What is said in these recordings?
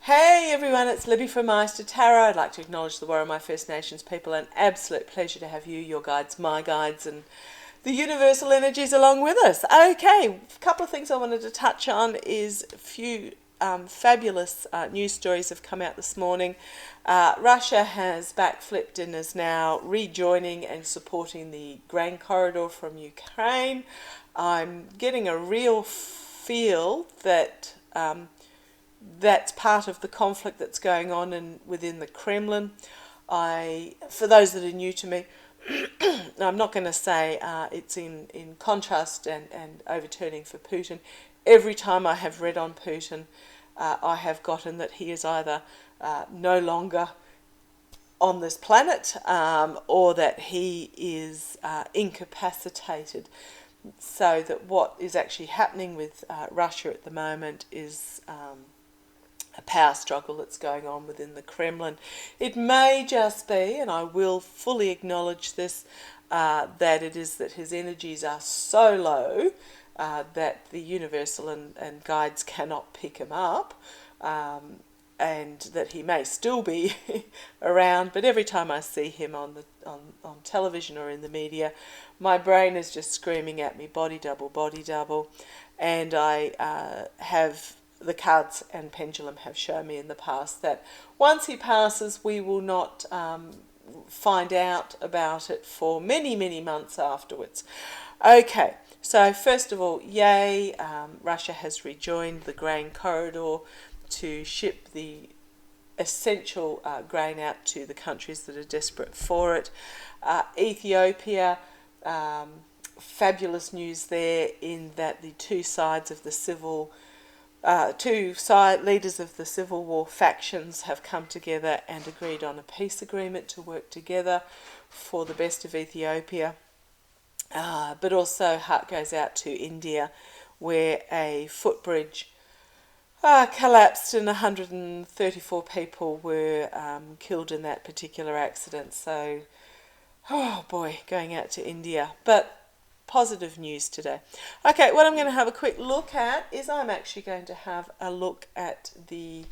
Hey everyone, it's Libby from Meister Tarot. I'd like to acknowledge the Warramai First Nations people. An absolute pleasure to have you, your guides, my guides, and the universal energies along with us. Okay, a couple of things I wanted to touch on is a few fabulous news stories have come out this morning. Russia has backflipped and is now rejoining and supporting the grain corridor from Ukraine. I'm getting a real feel that that's part of the conflict that's going on within the Kremlin. For those that are new to me, I'm not going to say it's in contrast and overturning for Putin. Every time I have read on Putin, I have gotten that he is either no longer on this planet or that he is incapacitated. So that what is actually happening with Russia at the moment is a power struggle that's going on within the Kremlin. It may just be, and I will fully acknowledge this, that it is that his energies are so low that the universal and guides cannot pick him up, and that he may still be around, but every time I see him on television or in the media, my brain is just screaming at me, body double, and I have the cards and pendulum have shown me in the past that once he passes, we will not find out about it for many, many months afterwards. Okay, so first of all, yay, Russia has rejoined the grain corridor to ship the essential grain out to the countries that are desperate for it. Ethiopia, fabulous news there in that the two leaders of the civil war factions have come together and agreed on a peace agreement to work together for the best of Ethiopia. But also heart goes out to India, where a footbridge collapsed and 134 people were killed in that particular accident. So, oh boy, going out to India. But positive news today. Okay, what I'm going to have a quick look at is I'm actually going to have a look at the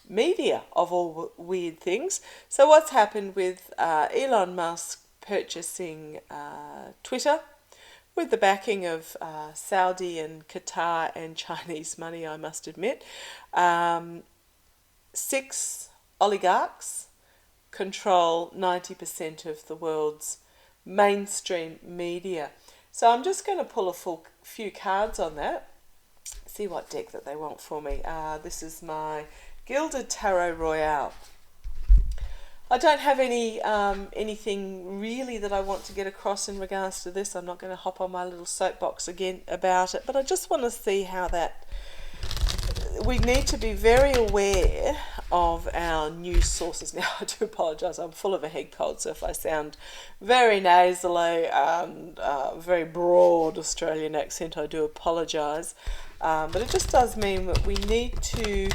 media of all weird things. So what's happened with Elon Musk purchasing Twitter with the backing of Saudi and Qatar and Chinese money, I must admit. 6 oligarchs control 90% of the world's mainstream media. So I'm just going to pull a few cards on that, see what deck that they want for me. This is my Gilded Tarot Royale. I don't have anything really that I want to get across in regards to this. I'm not going to hop on my little soapbox again about it, but I just want to see how that... We need to be very aware of our news sources. Now, I do apologise, I'm full of a head cold, so if I sound very nasally and very broad Australian accent, I do apologise. But it just does mean that we need to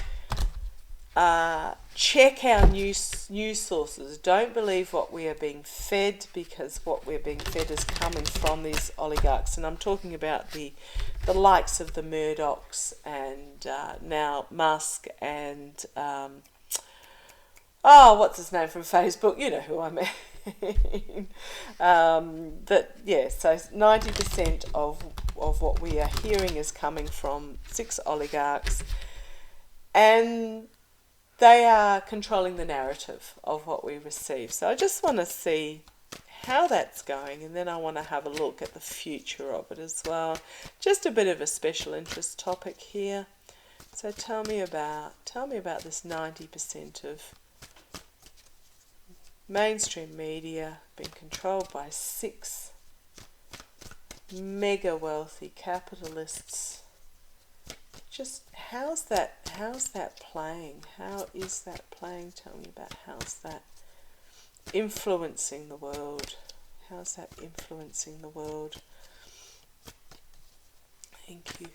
check our news sources. Don't believe what we are being fed, because what we're being fed is coming from these oligarchs. And I'm talking about the likes of the Murdochs and now Musk and what's his name from Facebook? You know who I mean. So 90% of what we are hearing is coming from 6 oligarchs, and they are controlling the narrative of what we receive. So I just want to see how that's going, and then I want to have a look at the future of it as well. Just a bit of a special interest topic here. So tell me about this 90% of mainstream media being controlled by 6 mega wealthy capitalists. Just how's that playing? How is that playing? Tell me about how's that influencing the world? How's that influencing the world? Thank you.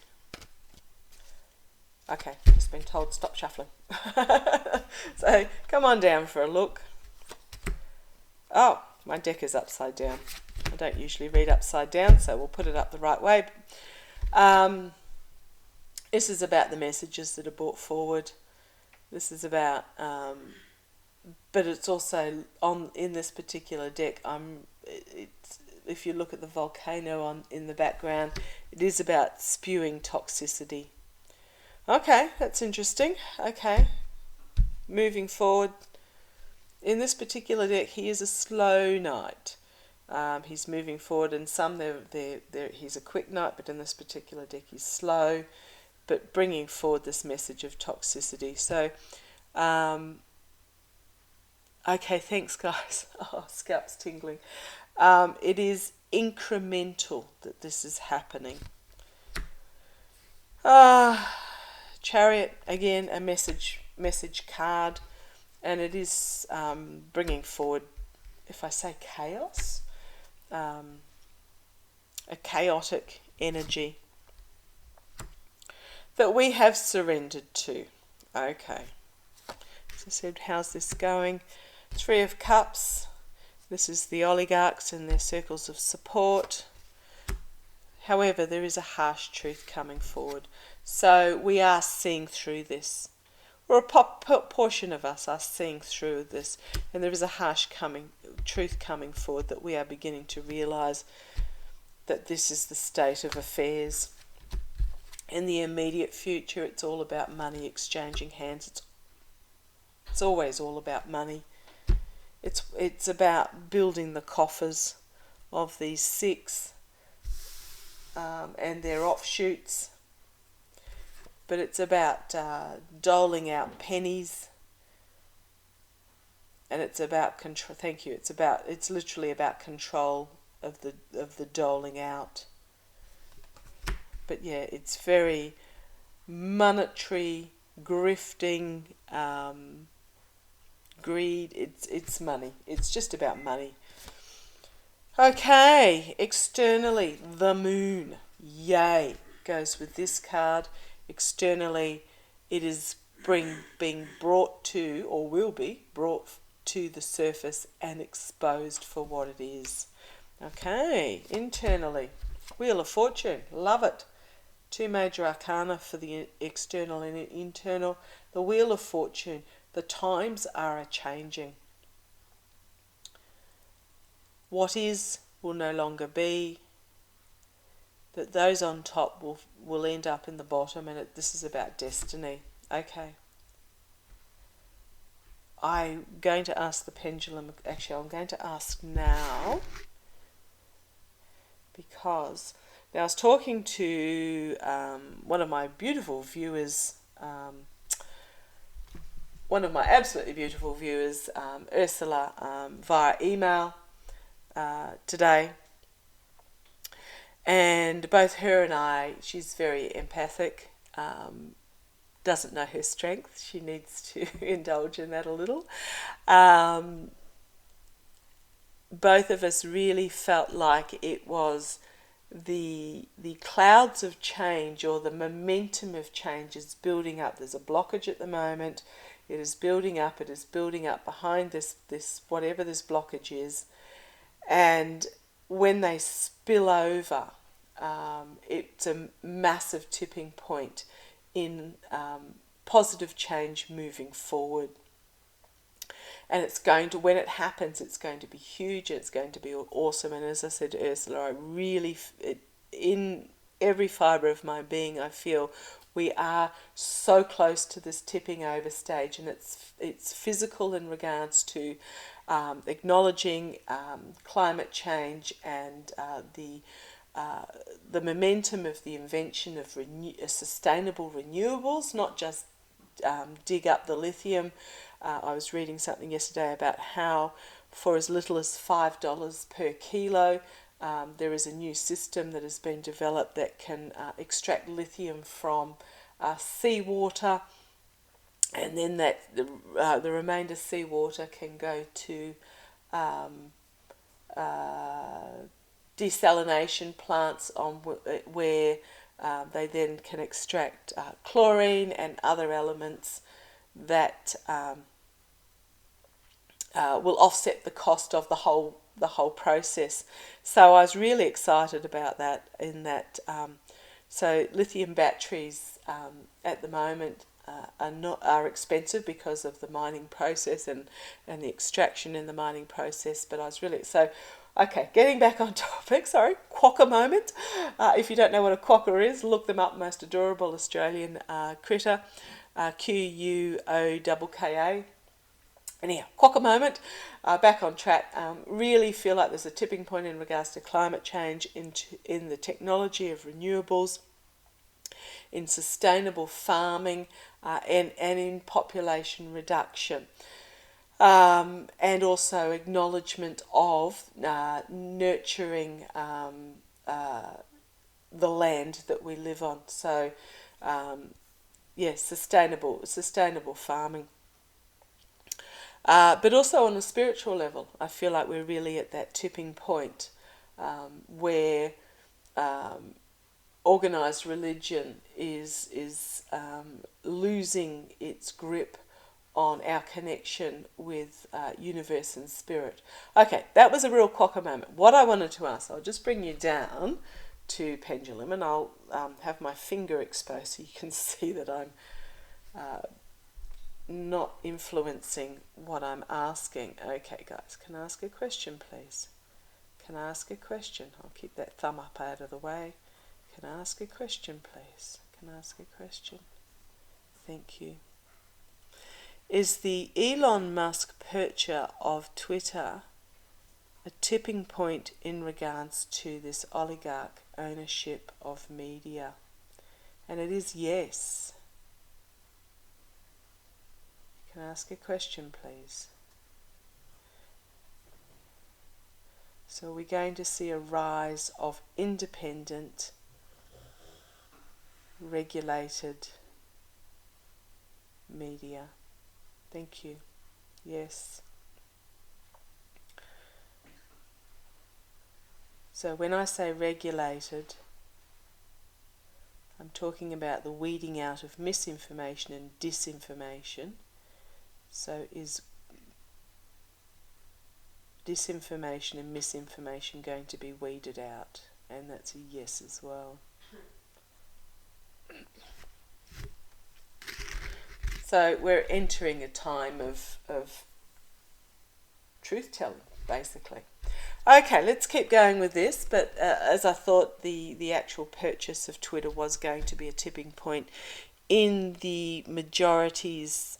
Okay, just been told stop shuffling. So come on down for a look. Oh, my deck is upside down. I don't usually read upside down, so we'll put it up the right way. This is about the messages that are brought forward. This is about, but it's also in this particular deck. If you look at the volcano in the background, it is about spewing toxicity. Okay, that's interesting. Okay, moving forward. In this particular deck, he is a slow knight. He's moving forward. In some, he's a quick knight, but in this particular deck, he's slow, but bringing forward this message of toxicity. So, okay, thanks, guys. Oh, scalp's tingling. It is incremental that this is happening. Chariot, again, a message card, and it is bringing forward, if I say chaos, a chaotic energy that we have surrendered to. Okay, as I said, how's this going? Three of Cups. This is the oligarchs and their circles of support. However, there is a harsh truth coming forward. So we are seeing through this. Or a portion of us are seeing through this. And there is a harsh truth coming forward that we are beginning to realise that this is the state of affairs. In the immediate future, it's all about money exchanging hands. It's always all about money. It's about building the coffers of these six and their offshoots. But it's about doling out pennies, and it's about control. Thank you. It's literally about control of the doling out. But yeah, it's very monetary, grifting, greed. It's money. It's just about money. Okay, externally, the moon. Yay, goes with this card. Externally, it is being brought to, or will be brought to the surface and exposed for what it is. Okay, internally, Wheel of Fortune, love it. Two major arcana for the external and internal. The Wheel of Fortune, the times are a-changing. What is will no longer be. That those on top will end up in the bottom, and this is about destiny. Okay. I'm going to ask the pendulum. Actually, I'm going to ask now, because now I was talking to one of my beautiful viewers, one of my absolutely beautiful viewers, Ursula, via email today. And both her and I, she's very empathic, doesn't know her strength. She needs to indulge in that a little. Both of us really felt like it was the clouds of change, or the momentum of change, is building up. There's a blockage at the moment. It is building up. It is building up behind this whatever this blockage is. And when they spill over, it's a massive tipping point in positive change moving forward. And it's going to, when it happens, it's going to be huge, it's going to be awesome. And as I said to Ursula, I really, in every fibre of my being, I feel we are so close to this tipping over stage. And it's physical in regards to acknowledging climate change and the momentum of the invention of sustainable renewables, not just dig up the lithium. I was reading something yesterday about how for as little as $5 per kilo, there is a new system that has been developed that can extract lithium from seawater, and then the remainder seawater can go to desalination plants where they then can extract chlorine and other elements that will offset the cost of the whole process. So I was really excited about that, in that So lithium batteries at the moment are expensive because of the mining process and the extraction in the mining process. But I was really okay. Getting back on topic. Sorry, quokka moment. If you don't know what a quokka is, look them up. Most adorable Australian critter, Quokka. Anyhow, quokka moment. Back on track. Really feel like there's a tipping point in regards to climate change, in the technology of renewables, in sustainable farming, and in population reduction. And also acknowledgement of nurturing the land that we live on. So, sustainable farming. But also on a spiritual level, I feel like we're really at that tipping point where organised religion is losing its grip on our connection with universe and spirit. Okay, that was a real quokka moment. What I wanted to ask, I'll just bring you down to pendulum, and I'll have my finger exposed so you can see that I'm not influencing what I'm asking. Okay, guys, can I ask a question, please? Can I ask a question? I'll keep that thumb up out of the way. Can I ask a question, please? Can I ask a question? Thank you. Is the Elon Musk purchase of Twitter a tipping point in regards to this oligarch ownership of media? And it is yes. Can I ask a question, please? So we're going to see a rise of independent, regulated media. Thank you. Yes. So when I say regulated, I'm talking about the weeding out of misinformation and disinformation. So is disinformation and misinformation going to be weeded out? And that's a yes as well. So we're entering a time of truth-telling, basically. Okay, let's keep going with this, but as I thought, the actual purchase of Twitter was going to be a tipping point in the majority's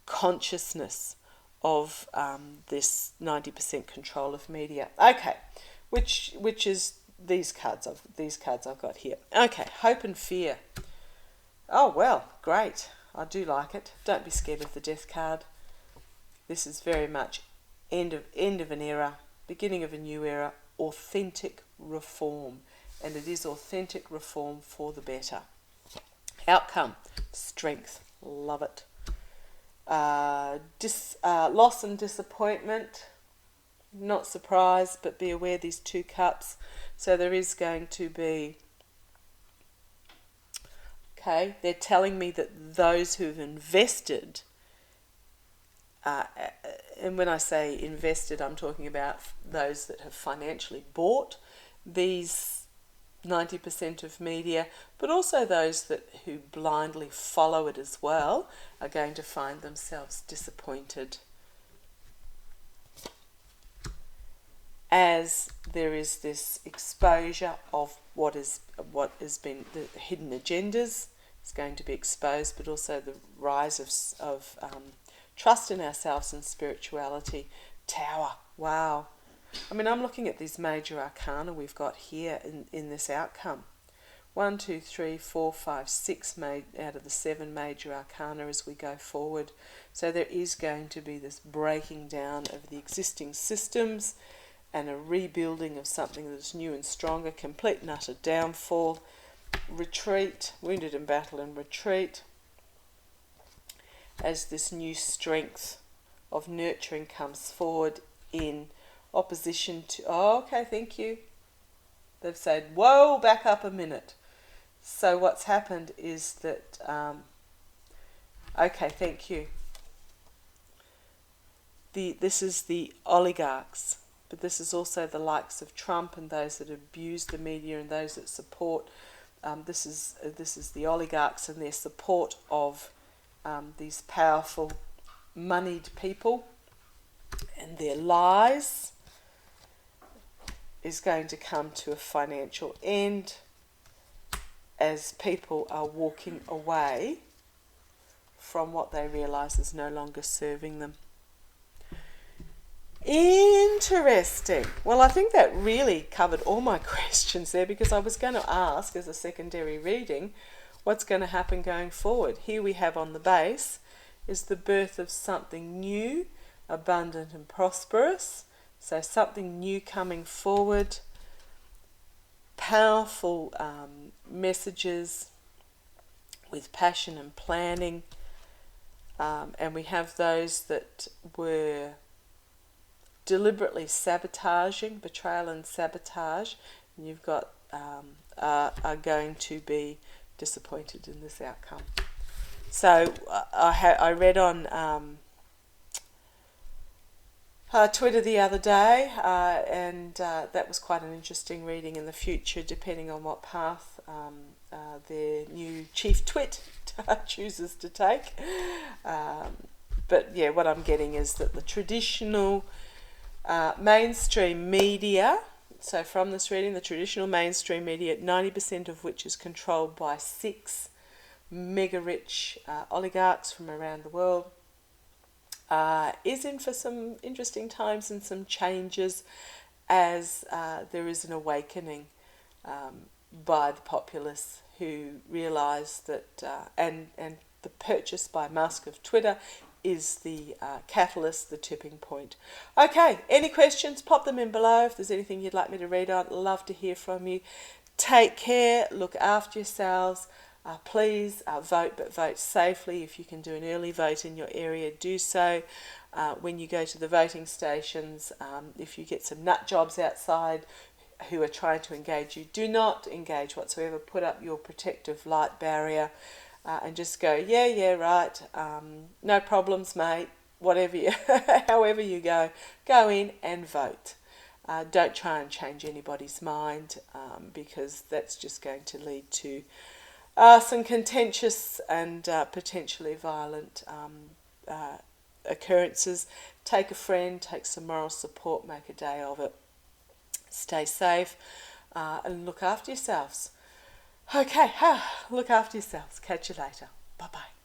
consciousness of this 90% control of media. Okay, which is these cards I've got here. Okay, hope and fear. Oh well, great. I do like it. Don't be scared of the death card. This is very much end of an era, beginning of a new era, authentic reform, and it is authentic reform for the better. Outcome, strength, love it. Loss and disappointment, not surprised, but be aware these two cups. So there is going to be, okay, they're telling me that those who've invested, and when I say invested, I'm talking about those that have financially bought these 90% of media, but also those who blindly follow it as well, are going to find themselves disappointed, as there is this exposure of what has been the hidden agendas is going to be exposed, but also the rise of trust in ourselves and spirituality. Tower, wow. I mean, I'm looking at these major arcana we've got here in this outcome. 1, 2, 3, 4, 5, 6 out of the 7 major arcana as we go forward. So there is going to be this breaking down of the existing systems and a rebuilding of something that's new and stronger, complete and utter downfall, retreat, wounded in battle and retreat, as this new strength of nurturing comes forward in opposition to, oh, okay, thank you. They've said, whoa, back up a minute. So what's happened is that, okay, thank you. This is the oligarchs, but this is also the likes of Trump and those that abuse the media and those that support This is the oligarchs and their support of these powerful, moneyed people, and their lies is going to come to a financial end as people are walking away from what they realise is no longer serving them. Interesting. Well, I think that really covered all my questions there, because I was going to ask as a secondary reading, what's going to happen going forward? Here we have on the base is the birth of something new, abundant and prosperous. So something new coming forward, powerful messages with passion and planning. And we have those that were deliberately sabotaging, betrayal and sabotage, and you've got are going to be disappointed in this outcome. So I read on Twitter the other day, and that was quite an interesting reading in the future, depending on what path their new chief twit chooses to take. But yeah, what I'm getting is that the traditional mainstream media, so from this reading, the traditional mainstream media, 90% of which is controlled by 6 mega rich oligarchs from around the world, is in for some interesting times and some changes as there is an awakening by the populace who realise that, and the purchase by Musk of Twitter is the catalyst, the tipping point. Okay, any questions, pop them in below. If there's anything you'd like me to read on, love to hear from you. Take care, look after yourselves. Please vote, but vote safely. If you can do an early vote in your area, do so. When you go to the voting stations, if you get some nut jobs outside who are trying to engage you, do not engage whatsoever. Put up your protective light barrier and just go, yeah, right, no problems, mate, whatever you, however you go in and vote. Don't try and change anybody's mind, because that's just going to lead to some contentious and potentially violent occurrences. Take a friend, take some moral support, make a day of it. Stay safe and look after yourselves. Okay, look after yourselves. Catch you later. Bye-bye.